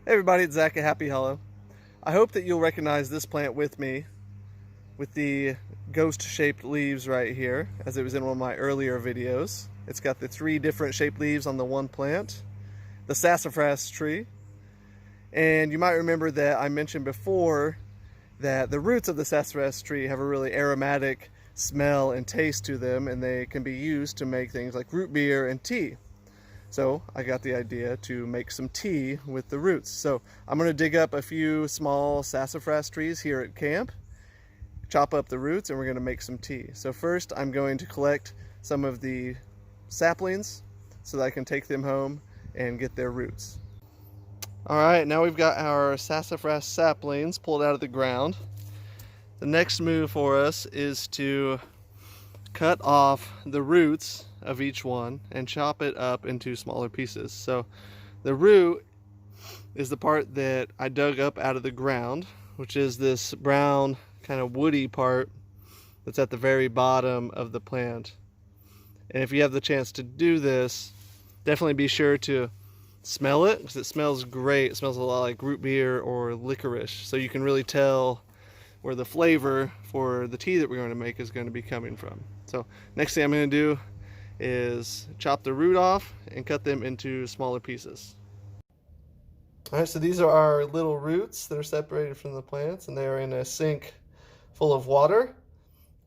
Hey everybody, it's Zach at Happy Hollow. I hope that you'll recognize this plant with me, with the ghost-shaped leaves right here, as it was in one of my earlier videos. It's got the three different shaped leaves on the one plant, the sassafras tree. And you might remember that I mentioned before that the roots of the sassafras tree have a really aromatic smell and taste to them, and they can be used to make things like root beer and tea. So I got the idea to make some tea with the roots. So I'm going to dig up a few small sassafras trees here at camp, chop up the roots, and we're going to make some tea. So first I'm going to collect some of the saplings so that I can take them home and get their roots. Alright, now we've got our sassafras saplings pulled out of the ground. The next move for us is to cut off the roots of each one and chop it up into smaller pieces. So the root is the part that I dug up out of the ground, which is this brown kind of woody part that's at the very bottom of the plant. And if you have the chance to do this, definitely be sure to smell it, because it smells great. It smells a lot like root beer or licorice, so you can really tell where the flavor for the tea that we're going to make is going to be coming from. So next thing I'm going to do is chop the root off and cut them into smaller pieces. Alright, so these are our little roots that are separated from the plants, and they are in a sink full of water.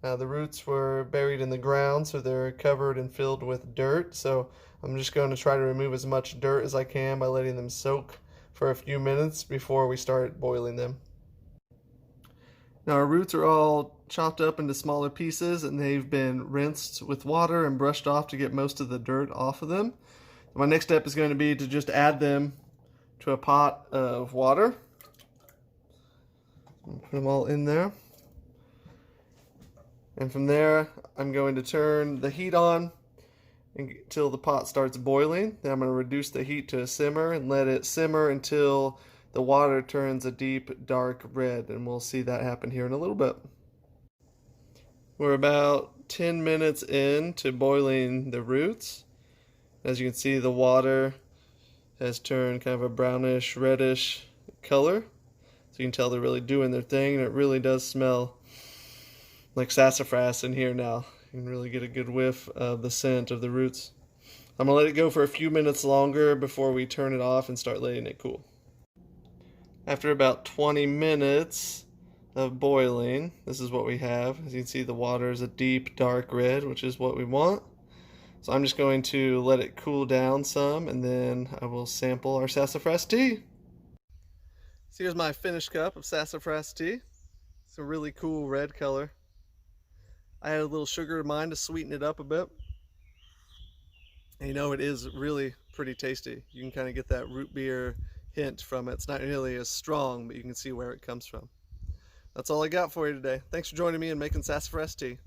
The roots were buried in the ground, so they're covered and filled with dirt. So I'm just going to try to remove as much dirt as I can by letting them soak for a few minutes before we start boiling them. Now our roots are all chopped up into smaller pieces, and they've been rinsed with water and brushed off to get most of the dirt off of them. My next step is going to be to just add them to a pot of water. Put them all in there. And from there, I'm going to turn the heat on until the pot starts boiling. Then I'm going to reduce the heat to a simmer and let it simmer until the water turns a deep, dark red, and we'll see that happen here in a little bit. We're about 10 minutes into boiling the roots. As you can see, the water has turned kind of a brownish, reddish color. So you can tell they're really doing their thing, and it really does smell like sassafras in here now. You can really get a good whiff of the scent of the roots. I'm going to let it go for a few minutes longer before we turn it off and start letting it cool. After about 20 minutes of boiling, this is what we have. As you can see, the water is a deep, dark red, which is what we want. So I'm just going to let it cool down some, and then I will sample our sassafras tea. So here's my finished cup of sassafras tea. It's a really cool red color. I added a little sugar to mine to sweeten it up a bit. And you know, it is really pretty tasty. You can kind of get that root beer hint from it. It's not nearly as strong, but you can see where it comes from. That's all I got for you today. Thanks for joining me in making sassafras tea.